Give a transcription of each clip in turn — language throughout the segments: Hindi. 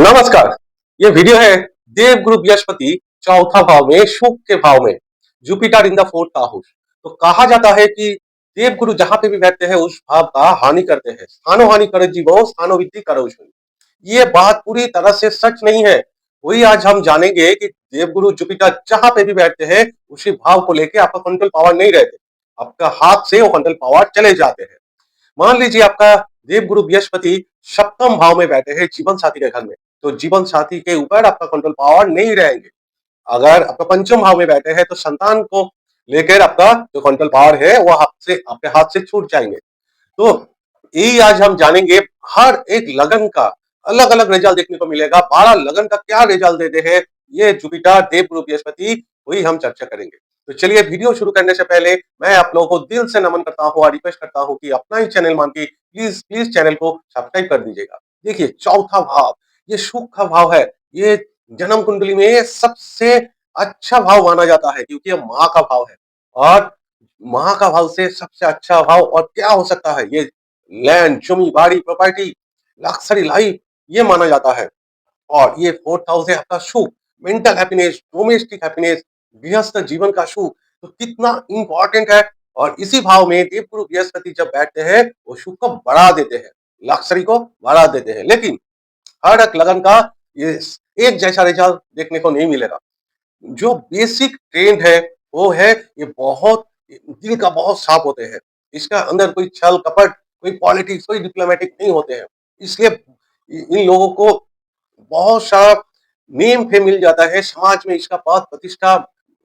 नमस्कार। ये वीडियो है देवगुरु बृहस्पति चौथा भाव में शुभ के भाव में Jupiter in the fourth house. तो कहा जाता है कि देवगुरु जहां पे भी बैठते हैं उस भाव का हानि करते हैं। स्थानो हानि करो जीवो स्थानो विद्धि करो शुनि। ये बात पूरी तरह से सच नहीं है। वही आज हम जानेंगे कि देवगुरु जुपिटर जहां पे भी बैठते हैं उसी भाव को लेके आपका कंट्रोल पावर नहीं रहते, आपका हाथ से वो कंट्रोल पावर चले जाते हैं। मान लीजिए आपका देवगुरु बृहस्पति सप्तम भाव में बैठे हैं जीवन साथी के घर में, तो जीवन साथी के ऊपर आपका कंट्रोल पावर नहीं रहेंगे। अगर आपका पंचम भाव में बैठे हैं तो संतान को लेकर आपका जो कंट्रोल पावर है वो आपसे आपके हाथ से छूट जाएंगे। तो यही आज हम जानेंगे। हर एक लगन का अलग अलग रिजल्ट देखने को मिलेगा। 12 लगन का क्या रिजल्ट देते हैं ये जुपिटर देवगुरु बृहस्पति, वही हम चर्चा करेंगे। तो चलिए वीडियो शुरू करने से पहले मैं आप लोगों को दिल से नमन करता हूँ और रिक्वेस्ट करता हूँ कि अपना ही चैनल मान के प्लीज प्लीज चैनल को सब्सक्राइब कर दीजिएगा। देखिए चौथा भाव ये सुख का भाव है। ये जन्म कुंडली में सबसे अच्छा भाव माना जाता है क्योंकि ये माँ का भाव है। और माँ का भाव से सबसे अच्छा भाव और क्या हो सकता है। ये लैंड जमी बाड़ी प्रॉपर्टी लग्जरी लाइफ ये माना जाता है। और ये फोर्थ हाउस है आपका सुख, मेंटल हैप्पीनेस, डोमेस्टिक हैप्पीनेस, गृहस्थ जीवन का सुख। तो कितना इंपॉर्टेंट है। और इसी भाव में देवगुरु बृहस्पति जब बैठते हैं वो सुख को बढ़ा देते हैं, लग्जरी को बढ़ा देते हैं। लेकिन हर एक लगन का ये एक जैसा रिजल्ट देखने को नहीं मिलेगा। जो बेसिक ट्रेंड है वो है ये बहुत दिल का बहुत साफ होते हैं। इसका अंदर कोई छल कपट, कोई पॉलिटिक्स, कोई डिप्लोमेटिक नहीं होते हैं। इसलिए इन लोगों को बहुत सारा नेम फेम मिल जाता है समाज में। इसका पद प्रतिष्ठा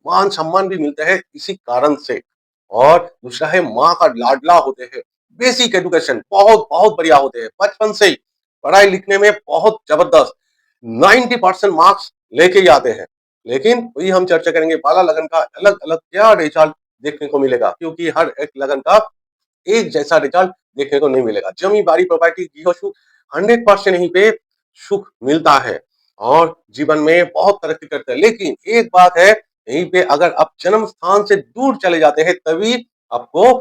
मान सम्मान भी मिलता है इसी कारण से। और दूसरा है माँ का लाडला होते हैं। बेसिक एजुकेशन बहुत बहुत बढ़िया होते हैं। बचपन से ही पढ़ाई लिखने में बहुत जबरदस्त 90% मार्क्स लेके ही आते हैं। लेकिन वही हम चर्चा करेंगे 12 लगन का अलग अलग क्या रिजल्ट देखने को मिलेगा, क्योंकि हर एक लगन का एक जैसा रिजल्ट देखने को नहीं मिलेगा। जमी बाड़ी प्रॉपर्टी गृह सुख 100% यहीं पे सुख मिलता है और जीवन में बहुत तरक्की करते हैं। लेकिन एक बात है, यहीं पे अगर आप जन्म स्थान से दूर चले जाते हैं तभी आपको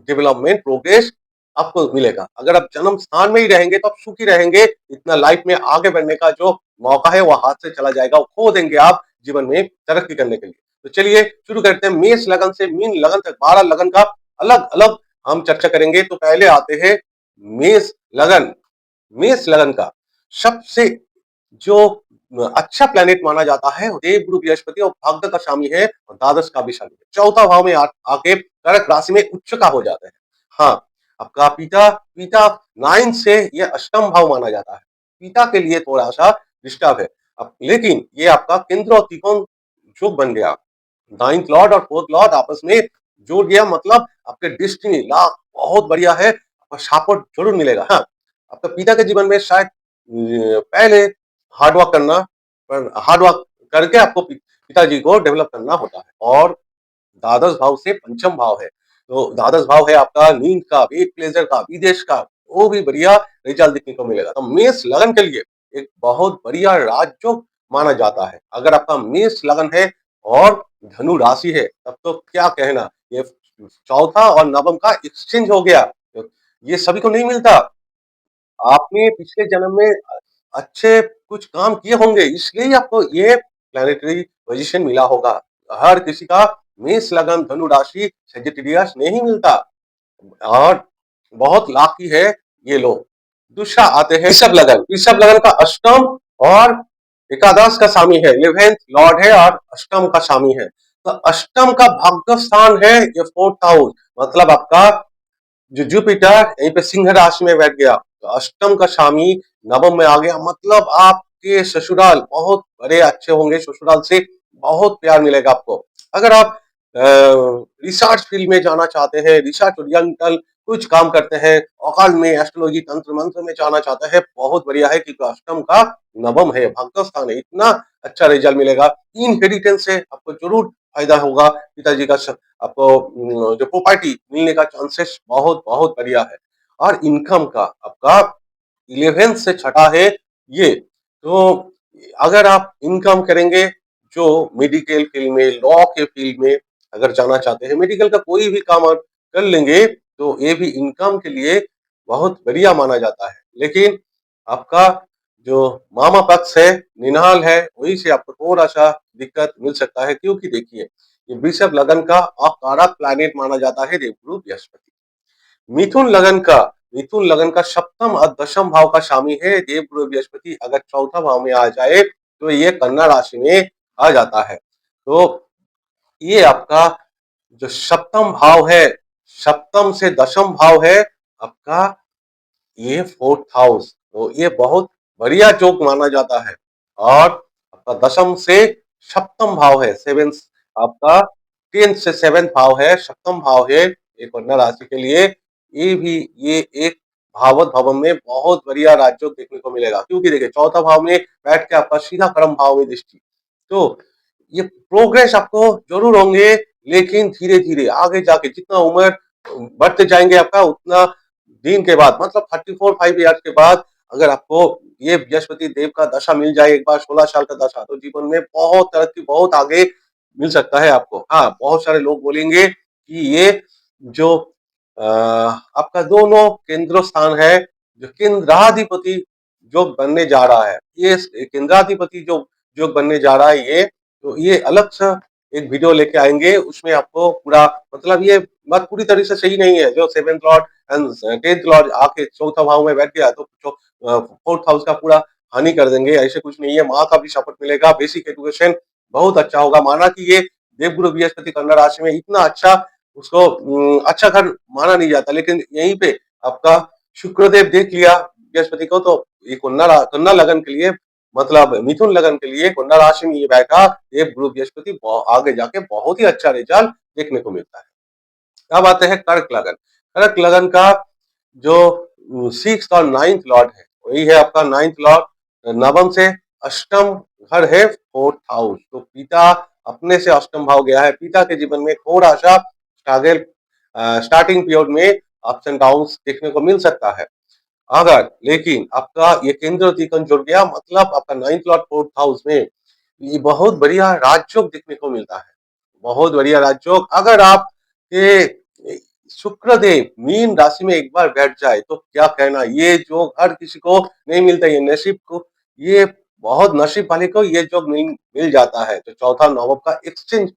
डेवलपमेंट प्रोग्रेस आपको मिलेगा। अगर आप जन्म स्थान में ही रहेंगे तो आप सुखी रहेंगे। इतना लाइफ में आगे बढ़ने का जो मौका है वो हाथ से चला जाएगा, वो खो देंगे आप जीवन में तरक्की करने के लिए। तो चलिए शुरू करते हैं। मेष लगन से मीन लगन तक 12 लगन का अलग अलग हम चर्चा करेंगे। तो पहले आते हैं मेष लगन। मेष लगन का सबसे जो अच्छा प्लेनेट माना जाता है देवगुरु बृहस्पति और भाग्य का स्वामी है और द्वादश का भी स्वामी है। चौथा भाव में आके कर्क राशि में उच्च का हो जाता है। हाँ, आपका पिता पिता 9 से ये अष्टम भाव माना जाता है। पिता के लिए थोड़ा सा डिस्टर्ब है। अब लेकिन ये आपका केंद्र और त्रिकोण योग बन गया। 9th लॉर्ड और 4th लॉर्ड आपस में जुड़ गया, मतलब आपके डेस्टिनी लाभ बहुत बढ़िया है और सपोर्ट जरूर मिलेगा। हाँ, आपका पिता के जीवन में शायद पहले हार्ड वर्क करना, पर हार्ड वर्क करके आपको पिताजी को डेवलप करना होता है। और द्वादश भाव से पंचम भाव है, तो द्वादश भाव है आपका नींद का, वेट प्लेजर का, विदेश का, वो भी बढ़िया रिजल्ट देखने को मिलेगा। तो मेष लगन के लिए एक बहुत बढ़िया राजयोग माना जाता है। अगर आपका मेष लगन है और धनु राशि है तब तो क्या कहना, ये चौथा और नवम का एक्सचेंज हो गया। ये सभी को नहीं मिलता। आपने पिछले जन्म में अच्छे कुछ काम किए होंगे, इसलिए ही आपको ये प्लैनेटरी पोजीशन मिला होगा। हर किसी का मेष लगन धनु राशि सेजिटेरियस नहीं मिलता और बहुत लाकी है ये लोग। दूसरा आते हैं ऋषभ लगन। ऋषभ लगन का अष्टम और एकादश का स्वामी है, 11th लॉर्ड है और अष्टम का स्वामी है। तो अष्टम का भाग्य स्थान है ये 4th हाउस, मतलब आपका जो जुपिटर यहीं पे सिंह राशि में बैठ गया तो अष्टम का स्वामी नवम में आ गया, मतलब आपके ससुराल बहुत बड़े अच्छे होंगे। ससुराल से बहुत प्यार मिलेगा आपको। अगर आप रिसर्च फील्ड में जाना चाहते हैं, रिसर्च ओरिएंटल कुछ काम करते हैं, अकाल में एस्ट्रोलॉजी तंत्र मंत्र में जाना चाहते हैं, बहुत बढ़िया है क्योंकि अष्टम का नवम है, भाग्य स्थान है। इतना अच्छा रिजल्ट मिलेगा। इनहेरिटेंस से आपको जरूर फायदा होगा। पिताजी का आपको जो प्रॉपर्टी मिलने का चांसेस बहुत बहुत बढ़िया है। और इनकम का आपका 11th से छठा है ये। तो अगर आप इनकम करेंगे जो मेडिकल फील्ड में, लॉ के फील्ड में अगर जाना चाहते हैं, मेडिकल का कोई भी काम आप कर लेंगे तो ये भी इनकम के लिए बहुत बढ़िया माना जाता है। लेकिन आपका जो मामा पक्ष है, निनाल है, वहीं से आपको थोड़ा-सा दिक्कत मिल सकता है क्योंकि देखिए, ये वृषभ लगन का अकारक प्लैनेट माना जाता है देवगुरु बृहस्पति। मिथुन लगन का मिथुन लगन का सप्तम और दशम भाव का स्वामी है देवगुरु बृहस्पति। अगर चौथा भाव में आ जाए तो ये कन्या राशि में आ जाता है। तो ये आपका जो सप्तम भाव है, सप्तम से दशम भाव है आपका, ये फोर्थ हाउस, तो ये बहुत बढ़िया योग माना जाता है। और आपका दशम से सप्तम भाव है, सेवेंथ आपका, 10th से 7th भाव है, सप्तम भाव है ये कन्या राशि के लिए। ये भी ये एक भावत भवन में बहुत बढ़िया राजयोग देखने को मिलेगा क्योंकि देखिए चौथा भाव में बैठ के आपका सीधा कर्म भाव में दृष्टि, तो ये प्रोग्रेस आपको जरूर होंगे, लेकिन धीरे धीरे आगे जाके जितना उम्र बढ़ते जाएंगे आपका उतना दिन के बाद मतलब 34-5 ईयर्स के बाद अगर आपको ये बृहस्पति देव का दशा मिल जाए एक बार 16 साल का दशा, तो जीवन में बहुत तरक्की, बहुत आगे मिल सकता है आपको। हाँ, बहुत सारे लोग बोलेंगे कि ये जो आपका दोनों केंद्र स्थान है, जो केंद्राधिपति जो बनने जा रहा है, ये केंद्राधिपति जो बनने जा रहा है, ये तो ये अलग सा एक वीडियो लेके आएंगे, उसमें आपको पूरा मतलब ये बात पूरी तरह से सही नहीं है जो 7th Lord and 10th Lord आके चौथा भाव में बैठ गया तो फोर्थ हाउस का पूरा हानि कर देंगे, ऐसे कुछ नहीं है। माँ का भी सपोर्ट मिलेगा, बेसिक एजुकेशन बहुत अच्छा होगा। माना कि ये देवगुरु बृहस्पति कन्या राशि में इतना अच्छा, उसको अच्छा घर माना नहीं जाता, लेकिन यहीं पे आपका शुक्रदेव देख लिया बृहस्पति को, तो ये कन्या लगन के लिए मतलब मिथुन लगन के लिए कन्या राशि में ये बैठा देवगुरु बृहस्पति, आगे जाके बहुत ही अच्छा रिजल्ट देखने को मिलता है। अब आते हैं कर्क लगन। कर्क लगन का जो 6th और 9th लॉर्ड है, वही है आपका 9th लॉर्ड, नवम से अष्टम घर है 4th हाउस, तो पिता अपने से अष्टम भाव गया है। पिता के जीवन में थोड़ा सा स्ट्रगल स्टार्टिंग पीरियड में अप्स एंड डाउन्स देखने को मिल सकता है। अगर लेकिन आपका ये केंद्र त्रिकोण जुड़ गया मतलब आपका 9th लॉर्ड 4th हाउस में, ये बहुत बढ़िया राजयोग देखने को मिलता है, बहुत बढ़िया राजयोग। अगर आप ये शुक्रदेव मीन राशि में एक बार बैठ जाए तो क्या कहना, ये जो हर किसी को नहीं मिलता, ये नसीब को, ये बहुत नसीब वाले को ये जो मिल जाता है। तो चौथा नवम का एक्सचेंज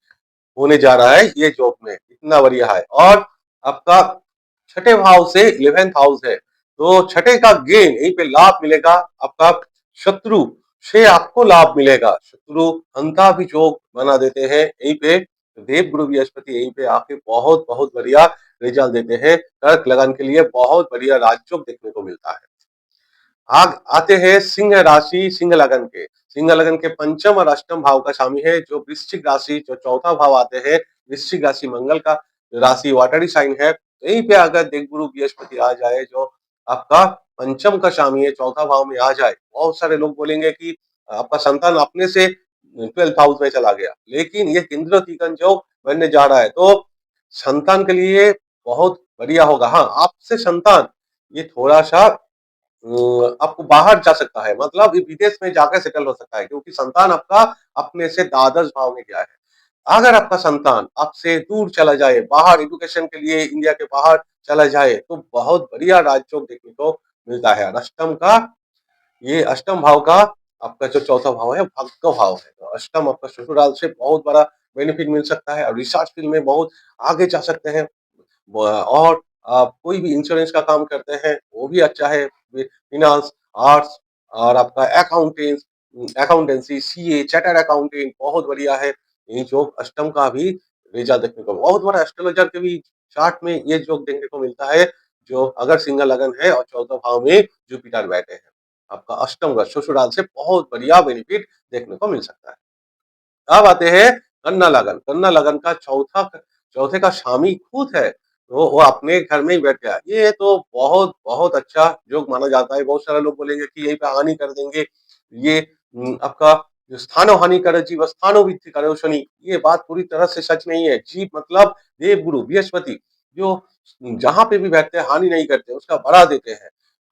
होने जा रहा है ये जॉब में, इतना बढ़िया है। और आपका छठे भाव से 11th हाउस है, तो छठे का गेन यहीं पे लाभ मिलेगा आपका, शत्रु से आपको लाभ मिलेगा, शत्रु हंता भी योग बना देते हैं यहीं पे। देव गुरु बृहस्पति यहीं पे आके बहुत बहुत बढ़िया रिजल्ट देते हैं, कर्क लगन के लिए बहुत बढ़िया राजयोग देखने को मिलता है। आग आते हैं सिंह राशि, सिंह लगन के। सिंह लगन के पंचम और अष्टम भाव का स्वामी है जो वृश्चिक राशि, जो चौथा भाव आते हैं वृश्चिक राशि, मंगल का राशि वाटरी साइन है। यहीं पे अगर देवगुरु बृहस्पति आ जाए जो आपका पंचम का स्वामी है, चौथा भाव में आ जाए, बहुत सारे लोग बोलेंगे कि आपका संतान अपने से 12th हाउस में चला गया, लेकिन ये केंद्र त्रिकोण जो बनने जा रहा है तो संतान के लिए बहुत बढ़िया होगा। हाँ, आपसे संतान ये थोड़ा सा आपको बाहर जा सकता है, मतलब विदेश में जाकर सेटल हो सकता है क्योंकि संतान आपका अपने से द्वादश भाव में गया है। अगर आपका संतान आपसे दूर चला जाए, बाहर एजुकेशन के लिए इंडिया के बाहर चला जाए, तो बहुत बढ़िया राजयोग देखने को मिलता है। और अष्टम का ये अष्टम भाव का आपका जो चौथा भाव है भाग्य भाव है, तो अष्टम आपका ससुराल से बहुत बड़ा बेनिफिट मिल सकता है और रिसर्च फील्ड में बहुत आगे जा सकते हैं। और आप कोई भी इंश्योरेंस का काम करते हैं वो भी अच्छा है, फिनांस, आर्ट्स और आपका अकाउंटेंसी, सीए, चार्टर्ड अकाउंटेंट बहुत बढ़िया है। ये जोग अष्टम का भी रिजल्ट देखने को, बहुत बड़ा एस्ट्रोलॉजर के भी चार्ट में ये जोग देखने को मिलता है, जो अगर सिंह लगन है और चौथा भाव में जुपिटर बैठे हैं, आपका अष्टम घर ससुराल से बहुत बढ़िया बेनिफिट देखने को मिल सकता है। अब आते हैं कन्या लगन। कन्या लगन का चौथे का स्वामी खुद है, तो वो अपने घर में ही बैठ गया, ये तो बहुत बहुत अच्छा योग माना जाता है। बहुत सारे लोग बोलेंगे कि यही पे हानि कर देंगे, ये आपका जो स्थानो हानि करे जीव स्थानो वृद्धि करे शनि, ये बात पूरी तरह से सच नहीं है। जीव मतलब देव गुरु बृहस्पति, जो जहां पे भी बैठते हैं हानि नहीं करते, उसका बढ़ा देते हैं।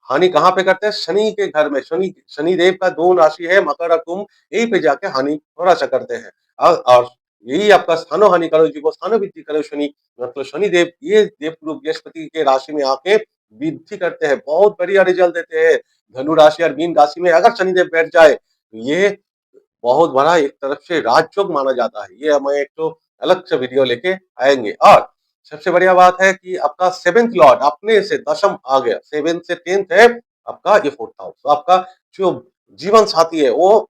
हानि कहाँ पे करते हैं? शनि के घर में। शनि देव का 2 राशि है मकर और कुंभ, यहीं पे जाके हानि थोड़ा सा करते हैं। और यही आपका स्थानो हानि करो जीवो स्थानो वृद्धि करो शनि, मतलब शनि देव ये देवगुरु बृहस्पति के राशि में आके वृद्धि करते हैं, बहुत बढ़िया रिजल्ट देते हैं। धनु राशि और मीन राशि में अगर शनिदेव बैठ जाए, तो ये बहुत बड़ा एक तरफ से राजयोग माना जाता है। ये हम एक तो अलग से वीडियो लेके आएँगे। और सबसे बढ़िया बात है कि आपका 7th लॉर्ड अपने से दशम आ गया। 7th से 10th है आपका ये 4th हाउस। तो आपका जो जीवन साथी है वो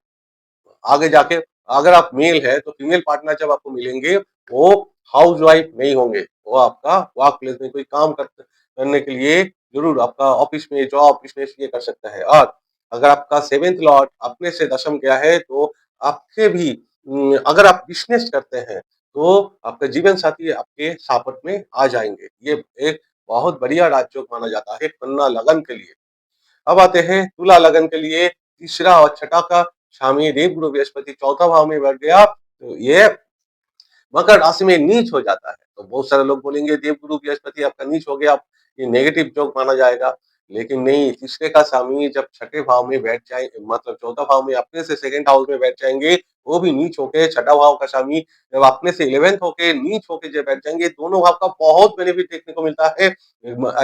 आगे जाके, अगर आप मेल है तो फीमेल पार्टनर जब आपको मिलेंगे, वो हाउसवाइफ नहीं होंगे, वो आपका वर्क प्लेस में कोई काम करने के लिए जरूर आपका ऑफिस में जॉब बिजनेस ये कर सकता है। और अगर आपका 7th लॉर्ड अपने से दशम गया है, तो आपके भी अगर आप बिजनेस करते हैं, तो आपका जीवन साथी आपके सपोर्ट में आ जाएंगे। ये एक बहुत बढ़िया राजयोग माना जाता है कन्या लगन के लिए। अब आते हैं तुला लगन के लिए। तीसरा और छठा का स्वामी देवगुरु बृहस्पति चौथा भाव में बैठ गया, तो ये मकर राशि में नीच हो जाता है। तो बहुत सारे लोग बोलेंगे देवगुरु बृहस्पति आपका नीच हो गया, ये नेगेटिव योग माना जाएगा। लेकिन नहीं, तीसरे का स्वामी जब छठे भाव में बैठ जाए, मतलब चौथा भाव में अपने से सेकंड हाउस में बैठ जाएंगे, वो भी नीच होके छठा भाव का स्वामी जब अपने से 11th होके नीच होके जब बैठ जाएंगे, दोनों भाव का बहुत बेनिफिट देखने को मिलता है।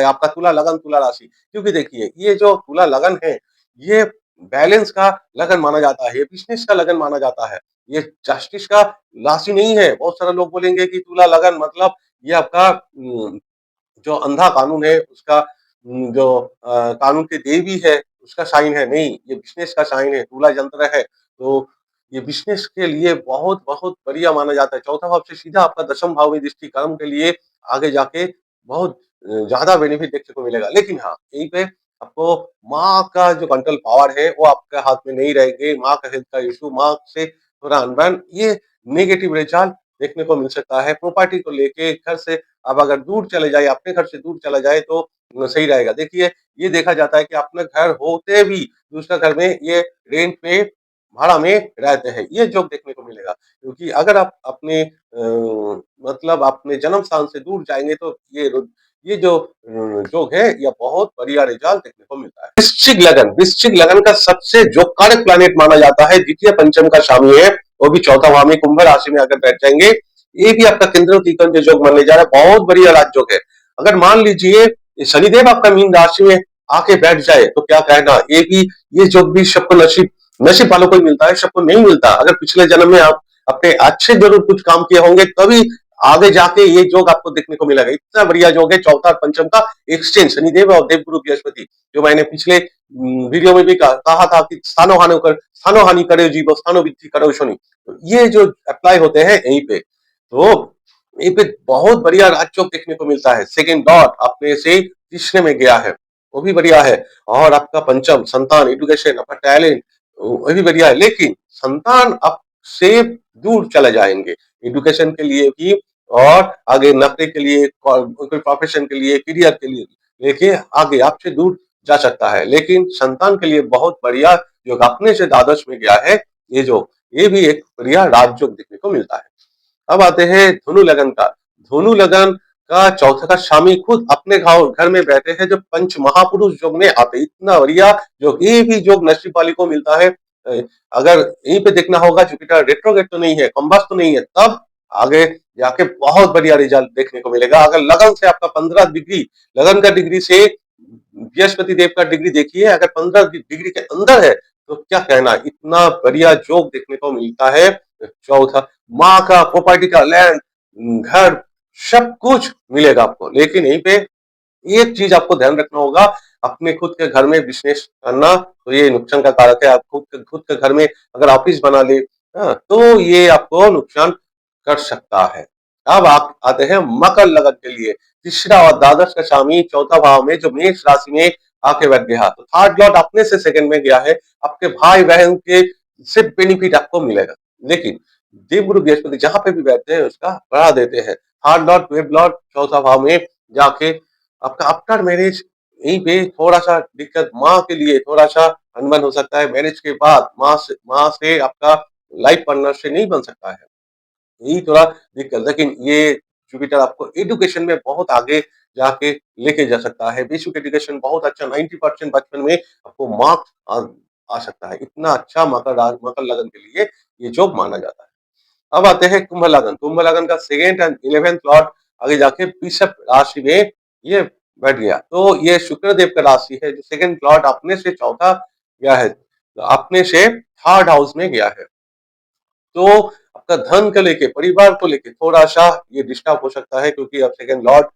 आपका तुला लगन तुला राशि, क्योंकि देखिए ये जो तुला लगन है, ये बैलेंस का लगन माना जाता है, बिजनेस का लगन माना जाता है, ये जस्टिस का राशि नहीं है। बहुत सारे लोग बोलेंगे कि तुला लगन मतलब ये आपका जो अंधा कानून है उसका जो कानून की देवी है उसका साइन है। नहीं, ये बिजनेस का साइन है, तुला यंत्र है। तो ये बिजनेस के लिए बहुत बहुत बढ़िया माना जाता है। चौथा भाव से सीधा आपका दशम भाव में दृष्टि कर्म के लिए आगे जाके बहुत ज्यादा बेनिफिट देखने को मिलेगा। लेकिन हाँ, यहीं पे आपको माँ का जो कंट्रोल पावर है वो आपके हाथ में नहीं रहेगी। माँ का हेल्थ का इशू, माँ से थोड़ा अनबन, ये नेगेटिव रिजल्ट देखने को मिल सकता है। प्रॉपर्टी को लेके घर से अब अगर दूर चले जाए, अपने घर से दूर चला जाए, तो सही रहेगा। देखिए, ये देखा जाता है कि अपने घर होते भी दूसरा घर में ये रेंट पे भाड़ा में रहते हैं, ये जोक देखने को मिलेगा। क्योंकि अगर आप अपने मतलब अपने जन्म स्थान से दूर जाएँगे, तो ये जो जोक है, ये बहुत बढ़िया रिजल्ट देखने को मिलता है। वृश्चिक लगन का सबसे जो कारक प्लैनेट माना जाता है, द्वितीय पंचम का स्वामी है, वो भी चौथा भाव में कुंभ राशि में आकर बैठ जाएंगे। ये भी आपका केंद्र तीकन जो योग मानने जा रहा है, बहुत बढ़िया राजयोग है। अगर मान लीजिए शनिदेव आपका मीन राशि में आके बैठ जाए, तो क्या कहना, ये भी ये योग भी सबको नसीब नसीब वालों को ही मिलता है, सबको नहीं मिलता। अगर पिछले जन्म में आप अपने अच्छे जरूर कुछ काम किए होंगे, तभी आगे जाके ये योग आपको देखने को मिलेगा। इतना बढ़िया योग है चौथा और पंचम का एक्सचेंज, शनिदेव और देवगुरु बृहस्पति, जो मैंने पिछले वीडियो में भी कहा था कि स्थानो हानि करे जीवो स्थानो वृद्धि करो शनि। तो ये जो अप्लाई होते हैं यहीं पे, तो यहीं पे बहुत बढ़िया राजयोग देखने को मिलता है। सेकंड डॉट अपने से तीसरे में गया है, वो भी बढ़िया है। और आपका पंचम संतान, एजुकेशन, आपका टैलेंट, वो भी बढ़िया है। लेकिन संतान आपसे दूर चले जाएंगे एजुकेशन के लिए भी, और आगे नौकरी के लिए, कोई प्रोफेशन के लिए, करियर के लिए लेके आगे आपसे दूर जा सकता है। लेकिन संतान के लिए बहुत बढ़िया जो अपने से द्वादश में गया है, ये भी एक बढ़िया राजयोग देखने को मिलता है। अब आते हैं धनु लगन का। धनु लगन का चौथा का स्वामी खुद अपने घर में बैठे हैं, जो पंच महापुरुष योग में आते, इतना बढ़िया योग, ये भी योग नसीब वाली को मिलता है। अगर यहीं पे देखना होगा, जुपिटर रेट्रोगेट तो नहीं है, कंबास तो नहीं है, तब आगे जाके बहुत बढ़िया रिजल्ट देखने को मिलेगा। अगर लगन से आपका 15 डिग्री, लगन का डिग्री से बृहस्पति देव का डिग्री देखिए, अगर 15 डिग्री के अंदर है, तो क्या कहना, इतना बढ़िया योग देखने को मिलता है। चौथा माँ का, प्रॉपर्टी का, लैंड, घर, सब कुछ मिलेगा आपको। लेकिन यहीं पे एक चीज आपको ध्यान रखना होगा, अपने खुद के घर में बिजनेस करना तो ये नुकसान का कारक है। आप खुद के घर में अगर ऑफिस बना ले, तो ये आपको नुकसान कर सकता है। अब आप आते हैं मकर लगन के लिए। तीसरा और द्वादश का स्वामी चौथा भाव में जो मेष राशि में आके बैठ गया, तो थर्ड लॉर्ड अपने से सेकंड में गया है, आपके भाई बहन के से बेनिफिट आपको मिलेगा। लेकिन देवगुरु बृहस्पति जहां पे भी बैठते हैं उसका बढ़ा देते हैं। थर्ड लॉर्ड, ट्वेल्थ लॉर्ड चौथा भाव में जाके आपका आफ्टर मैरिज यहीं पे थोड़ा सा दिक्कत, माँ के लिए थोड़ा सा अनबन हो सकता है। मैरिज के बाद माँ से आपका लाइफ पार्टनर से नहीं बन सकता है, यही थोड़ा दिक्कत। लेकिन ये जुपिटर आपको एजुकेशन में बहुत आगे जाके लेके जा सकता है। बेसिक एजुकेशन बहुत अच्छा, 90% बचपन में आपको मार्क्स आ सकता है। इतना अच्छा मकर लगन के लिए ये जॉब माना जाता है। अब आते हैं कुंभ लगन। कुंभ लगन का सेकंड एंड 11th लॉर्ड आगे जाके वृषभ राशि में ये बैठ गया। तो ये शुक्रदेव का राशि है, जो सेकंड लॉर्ड अपने से चौथा गया है, तो अपने से थर्ड हाउस में गया है। तो आपका धन को लेके, परिवार को लेके थोड़ा-सा ये डिस्टर्ब हो सकता है, क्योंकि अब सेकंड लॉर्ड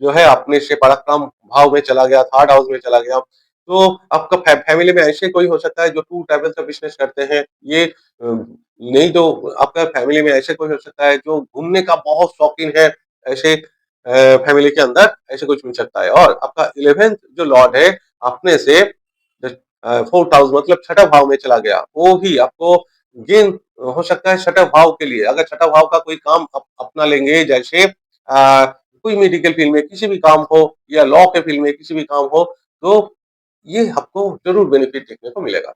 जो है अपने से पराक्रम भाव में चला गया, थर्ड हाउस में चला गया। तो आपका फैमिली में ऐसे कोई हो सकता है जो टूर ट्रैवल का बिज़नेस करते हैं, ये नहीं तो आपका फैमिली में ऐसे कोई हो सकता है जो घूमने का बहुत शौकीन है, ऐसे फैमिली के अंदर ऐसे कुछ मिल सकता है। और आपका 11th जो लॉर्ड है अपने से फोर्थ हाउस मतलब छठा भाव में चला गया, वो भी आपको गेन हो सकता है छठा भाव के लिए। अगर छठा भाव का कोई काम अपना लेंगे, जैसे कोई मेडिकल फील्ड में किसी भी काम हो, या लॉ के फील्ड में किसी भी काम हो, तो ये आपको जरूर बेनिफिट देखने को मिलेगा।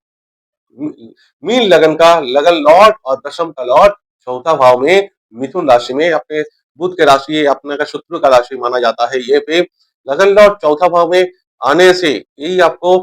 मीन लगन का लगन लॉर्ड और दशम का लॉर्ड चौथा भाव में मिथुन राशि में, अपने बुध के राशि अपने का शत्रु का राशि माना जाता है। ये पे लगन लॉर्ड चौथा भाव में आने से यही आपको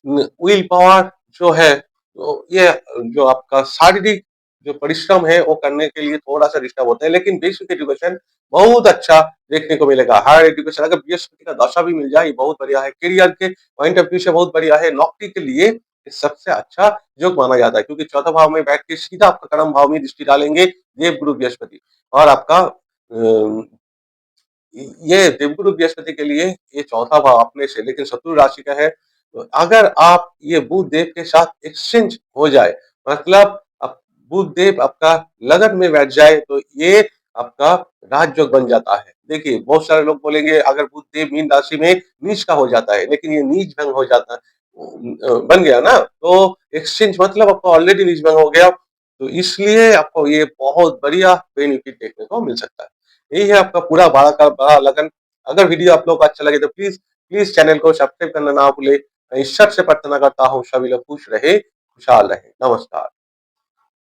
विल पावर जो है, तो ये जो आपका शारीरिक जो परिश्रम है वो करने के लिए थोड़ा सा डिस्टर्ब होता है, लेकिन बेसिक एजुकेशन बहुत अच्छा देखने को मिलेगा। हायर एजुकेशन अगर बृहस्पति का दशा भी मिल जाए, ये बहुत बढ़िया है। करियर के पॉइंट ऑफ व्यू से बहुत बढ़िया है। नौकरी के लिए ये सबसे अच्छा योग माना जाता है, क्योंकि चौथा भाव में बैठ के सीधा आपका कर्म भाव में दृष्टि डालेंगे देवगुरु बृहस्पति। और आपका ये देवगुरु बृहस्पति के लिए ये चौथा भाव अपने से, लेकिन शत्रु राशि का है। तो अगर आप ये बुध देव के साथ एक्सचेंज हो जाए, मतलब अब बुध देव आपका लगन में बैठ जाए, तो ये आपका राजयोग बन जाता है। देखिए बहुत सारे लोग बोलेंगे अगर बुध देव मीन राशि में नीच का हो जाता है, लेकिन ये नीच भंग हो जाता है, बन गया ना, तो एक्सचेंज मतलब आपको ऑलरेडी नीच भंग हो गया। तो इसलिए आपको ये बहुत बढ़िया बेनिफिट देखने को मिल सकता है। यही है आपका पूरा बारह का बड़ा लगन। अगर वीडियो आप लोग को अच्छा लगे तो प्लीज प्लीज चैनल को सब्सक्राइब करना ना भूले। मैं ईश्वर से प्रार्थना करता हूँ सभी लोग खुश रहे, खुशहाल रहे। नमस्कार।